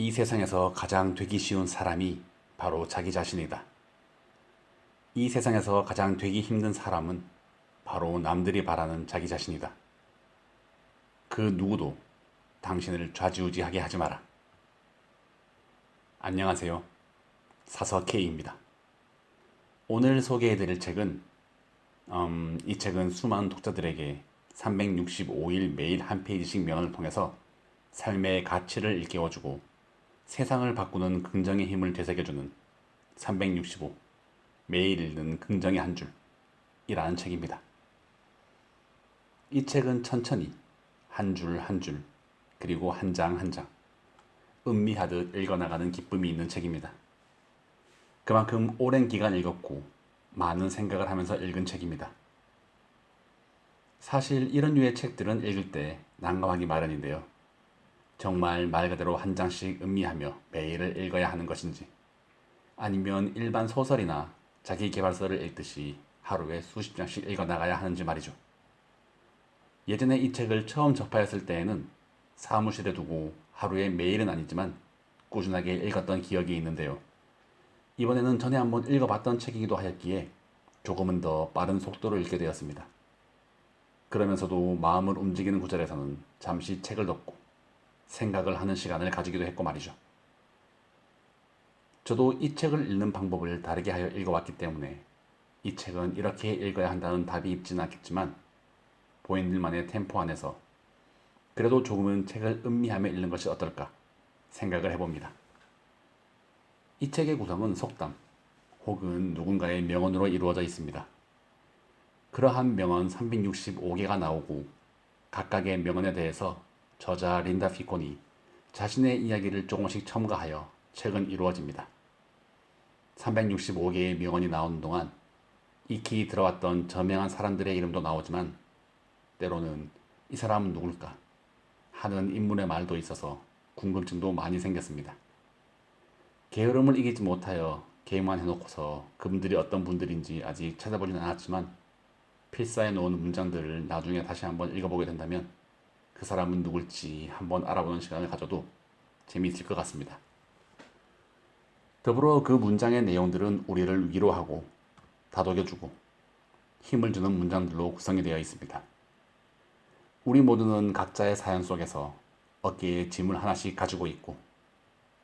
이 세상에서 가장 되기 쉬운 사람이 바로 자기 자신이다. 이 세상에서 가장 되기 힘든 사람은 바로 남들이 바라는 자기 자신이다. 그 누구도 당신을 좌지우지하게 하지 마라. 안녕하세요. 사서 K입니다. 오늘 소개해드릴 책은 이 책은 수많은 독자들에게 365일 매일 한 페이지씩 명언을 통해서 삶의 가치를 일깨워주고 세상을 바꾸는 긍정의 힘을 되새겨주는 365 매일 읽는 긍정의 한 줄이라는 책입니다. 이 책은 천천히 한 줄 한 줄 그리고 한 장 한 장 음미하듯 읽어나가는 기쁨이 있는 책입니다. 그만큼 오랜 기간 읽었고 많은 생각을 하면서 읽은 책입니다. 사실 이런 류의 책들은 읽을 때 난감하기 마련인데요. 정말 말 그대로 한 장씩 음미하며 매일을 읽어야 하는 것인지 아니면 일반 소설이나 자기계발서를 읽듯이 하루에 수십 장씩 읽어나가야 하는지 말이죠. 예전에 이 책을 처음 접하였을 때에는 사무실에 두고 하루에 매일은 아니지만 꾸준하게 읽었던 기억이 있는데요. 이번에는 전에 한번 읽어봤던 책이기도 하였기에 조금은 더 빠른 속도로 읽게 되었습니다. 그러면서도 마음을 움직이는 구절에서는 잠시 책을 덮고 생각을 하는 시간을 가지기도 했고 말이죠. 저도 이 책을 읽는 방법을 다르게 하여 읽어왔기 때문에 이 책은 이렇게 읽어야 한다는 답이 있지는 않겠지만 본인들만의 템포 안에서 그래도 조금은 책을 음미하며 읽는 것이 어떨까 생각을 해봅니다. 이 책의 구성은 속담 혹은 누군가의 명언으로 이루어져 있습니다. 그러한 명언 365개가 나오고 각각의 명언에 대해서 저자 린다 피콘이 자신의 이야기를 조금씩 첨가하여 책은 이루어집니다. 365개의 명언이 나오는 동안 익히 들어왔던 저명한 사람들의 이름도 나오지만 때로는 이 사람은 누굴까 하는 인물의 말도 있어서 궁금증도 많이 생겼습니다. 게으름을 이기지 못하여 게임만 해놓고서 그분들이 어떤 분들인지 아직 찾아보지는 않았지만 필사해 놓은 문장들을 나중에 다시 한번 읽어보게 된다면 그 사람은 누굴지 한번 알아보는 시간을 가져도 재미있을 것 같습니다. 더불어 그 문장의 내용들은 우리를 위로하고 다독여주고 힘을 주는 문장들로 구성이 되어 있습니다. 우리 모두는 각자의 사연 속에서 어깨에 짐을 하나씩 가지고 있고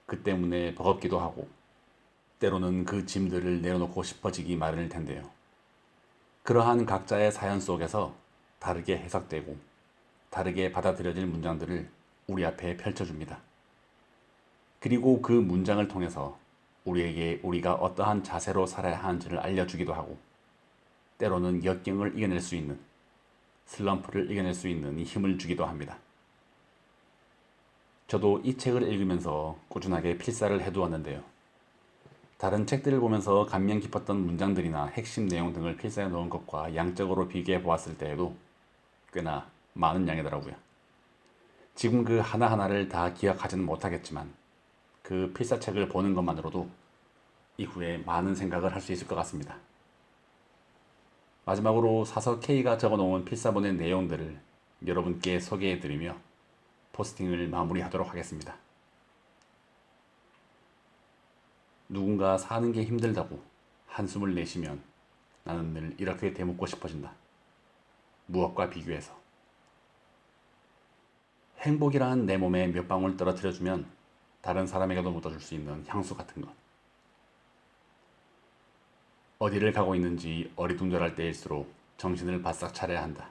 그 때문에 버겁기도 하고 때로는 그 짐들을 내려놓고 싶어지기 마련일 텐데요. 그러한 각자의 사연 속에서 다르게 해석되고 다르게 받아들여질 문장들을 우리 앞에 펼쳐줍니다. 그리고 그 문장을 통해서 우리에게 우리가 어떠한 자세로 살아야 하는지를 알려주기도 하고 때로는 역경을 이겨낼 수 있는 슬럼프를 이겨낼 수 있는 힘을 주기도 합니다. 저도 이 책을 읽으면서 꾸준하게 필사를 해두었는데요. 다른 책들을 보면서 감명 깊었던 문장들이나 핵심 내용 등을 필사해 놓은 것과 양적으로 비교해 보았을 때에도 꽤나 많은 양이더라고요. 지금 그 하나하나를 다 기억하지는 못하겠지만 그 필사책을 보는 것만으로도 이후에 많은 생각을 할 수 있을 것 같습니다. 마지막으로 사서 K가 적어놓은 필사본의 내용들을 여러분께 소개해드리며 포스팅을 마무리하도록 하겠습니다. 누군가 사는 게 힘들다고 한숨을 내쉬면 나는 늘 이렇게 되묻고 싶어진다. 무엇과 비교해서. 행복이란 내 몸에 몇 방울 떨어뜨려주면 다른 사람에게도 묻어줄 수 있는 향수 같은 것. 어디를 가고 있는지 어리둥절할 때일수록 정신을 바싹 차려야 한다.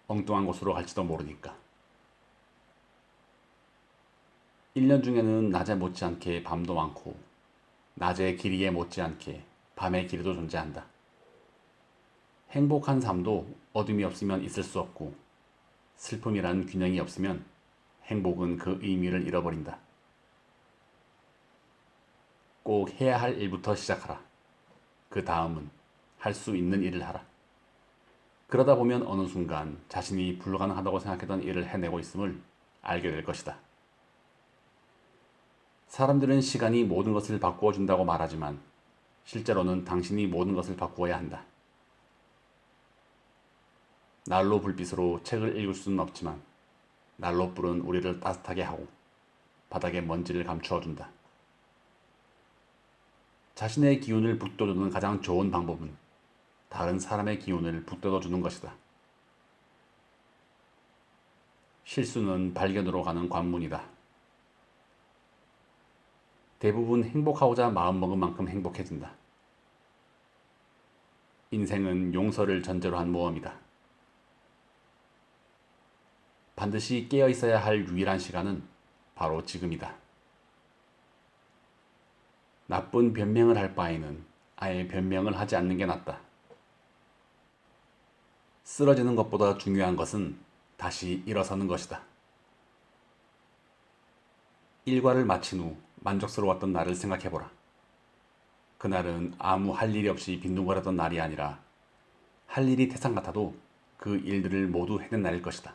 엉뚱한 곳으로 갈지도 모르니까. 1년 중에는 낮에 못지않게 밤도 많고 낮의 길이에 못지않게 밤의 길이도 존재한다. 행복한 삶도 어둠이 없으면 있을 수 없고 슬픔이란 균형이 없으면 행복은 그 의미를 잃어버린다. 꼭 해야 할 일부터 시작하라. 그 다음은 할 수 있는 일을 하라. 그러다 보면 어느 순간 자신이 불가능하다고 생각했던 일을 해내고 있음을 알게 될 것이다. 사람들은 시간이 모든 것을 바꾸어 준다고 말하지만 실제로는 당신이 모든 것을 바꾸어야 한다. 난로 불빛으로 책을 읽을 수는 없지만 난로불은 우리를 따뜻하게 하고 바닥의 먼지를 감추어준다. 자신의 기운을 북돋우는 가장 좋은 방법은 다른 사람의 기운을 북돋워주는 것이다. 실수는 발견으로 가는 관문이다. 대부분 행복하고자 마음먹은 만큼 행복해진다. 인생은 용서를 전제로 한 모험이다. 반드시 깨어 있어야 할 유일한 시간은 바로 지금이다. 나쁜 변명을 할 바에는 아예 변명을 하지 않는 게 낫다. 쓰러지는 것보다 중요한 것은 다시 일어서는 것이다. 일과를 마친 후 만족스러웠던 날을 생각해보라. 그날은 아무 할 일이 없이 빈둥거렸던 날이 아니라 할 일이 태산 같아도 그 일들을 모두 해낸 날일 것이다.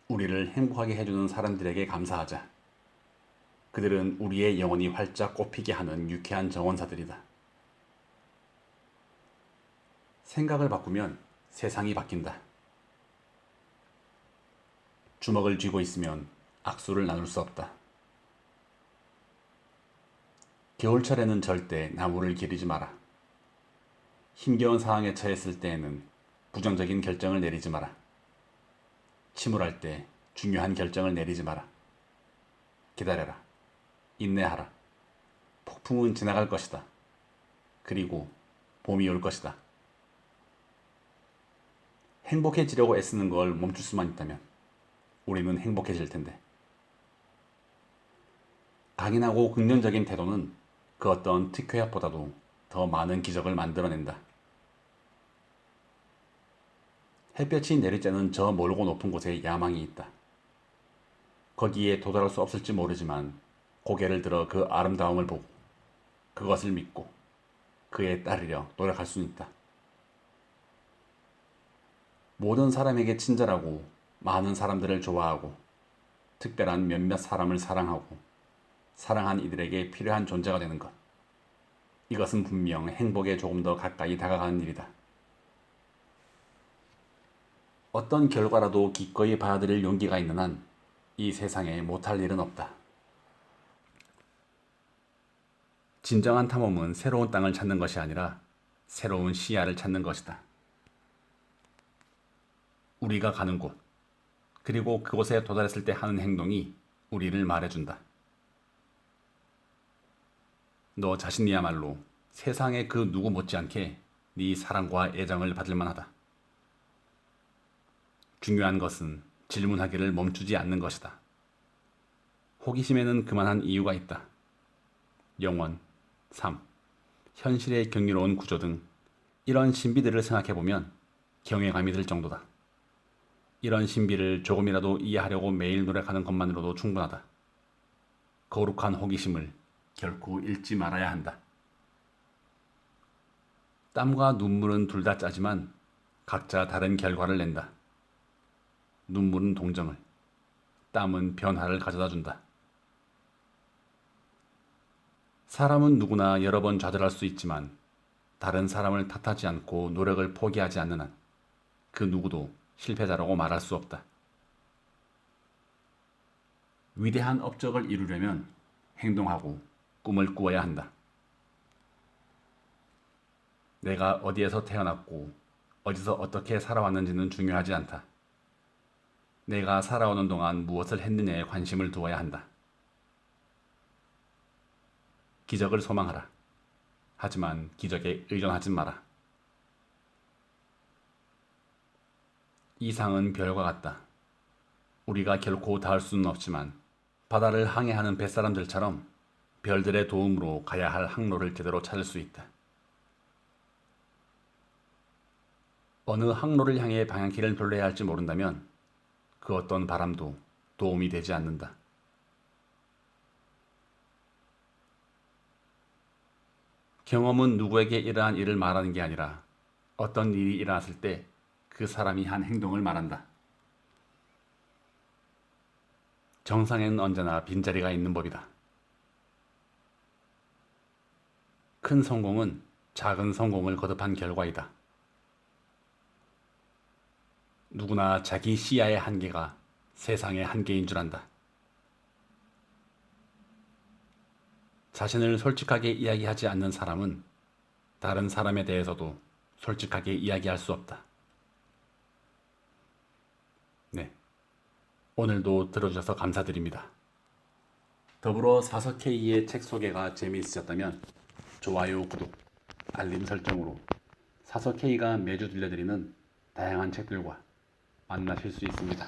우리를 행복하게 해주는 사람들에게 감사하자. 그들은 우리의 영혼이 활짝 꽃피게 하는 유쾌한 정원사들이다. 생각을 바꾸면 세상이 바뀐다. 주먹을 쥐고 있으면 악수를 나눌 수 없다. 겨울철에는 절대 나무를 기르지 마라. 힘겨운 상황에 처했을 때에는 부정적인 결정을 내리지 마라. 침울할 때 중요한 결정을 내리지 마라. 기다려라. 인내하라. 폭풍은 지나갈 것이다. 그리고 봄이 올 것이다. 행복해지려고 애쓰는 걸 멈출 수만 있다면 우리는 행복해질 텐데. 강인하고 긍정적인 태도는 그 어떤 특효약보다도 더 많은 기적을 만들어낸다. 햇볕이 내리쬐는 저 멀고 높은 곳에 야망이 있다. 거기에 도달할 수 없을지 모르지만 고개를 들어 그 아름다움을 보고 그것을 믿고 그에 따르려 노력할 수는 있다. 모든 사람에게 친절하고 많은 사람들을 좋아하고 특별한 몇몇 사람을 사랑하고 사랑한 이들에게 필요한 존재가 되는 것. 이것은 분명 행복에 조금 더 가까이 다가가는 일이다. 어떤 결과라도 기꺼이 받아들일 용기가 있는 한 이 세상에 못할 일은 없다. 진정한 탐험은 새로운 땅을 찾는 것이 아니라 새로운 시야를 찾는 것이다. 우리가 가는 곳, 그리고 그곳에 도달했을 때 하는 행동이 우리를 말해준다. 너 자신이야말로 세상의 그 누구 못지않게 네 사랑과 애정을 받을 만하다. 중요한 것은 질문하기를 멈추지 않는 것이다. 호기심에는 그만한 이유가 있다. 영원, 삶, 현실의 경이로운 구조 등 이런 신비들을 생각해보면 경외감이 들 정도다. 이런 신비를 조금이라도 이해하려고 매일 노력하는 것만으로도 충분하다. 거룩한 호기심을 결코 잃지 말아야 한다. 땀과 눈물은 둘 다 짜지만 각자 다른 결과를 낸다. 눈물은 동정을, 땀은 변화를 가져다 준다. 사람은 누구나 여러 번 좌절할 수 있지만 다른 사람을 탓하지 않고 노력을 포기하지 않는 한 그 누구도 실패자라고 말할 수 없다. 위대한 업적을 이루려면 행동하고 꿈을 꾸어야 한다. 내가 어디에서 태어났고 어디서 어떻게 살아왔는지는 중요하지 않다. 내가 살아오는 동안 무엇을 했느냐에 관심을 두어야 한다. 기적을 소망하라. 하지만 기적에 의존하지 마라. 이 상은 별과 같다. 우리가 결코 닿을 수는 없지만 바다를 항해하는 뱃사람들처럼 별들의 도움으로 가야 할 항로를 제대로 찾을 수 있다. 어느 항로를 향해 방향키를 돌려야 할지 모른다면 그 어떤 바람도 도움이 되지 않는다. 경험은 누구에게 이러한 일을 말하는 게 아니라 어떤 일이 일어났을 때 그 사람이 한 행동을 말한다. 정상에는 언제나 빈자리가 있는 법이다. 큰 성공은 작은 성공을 거듭한 결과이다. 누구나 자기 시야의 한계가 세상의 한계인 줄 안다. 자신을 솔직하게 이야기하지 않는 사람은 다른 사람에 대해서도 솔직하게 이야기할 수 없다. 네. 오늘도 들어주셔서 감사드립니다. 더불어 사석K의 책 소개가 재미있으셨다면 좋아요, 구독, 알림 설정으로 사석K가 매주 들려드리는 다양한 책들과 만나실 수 있습니다.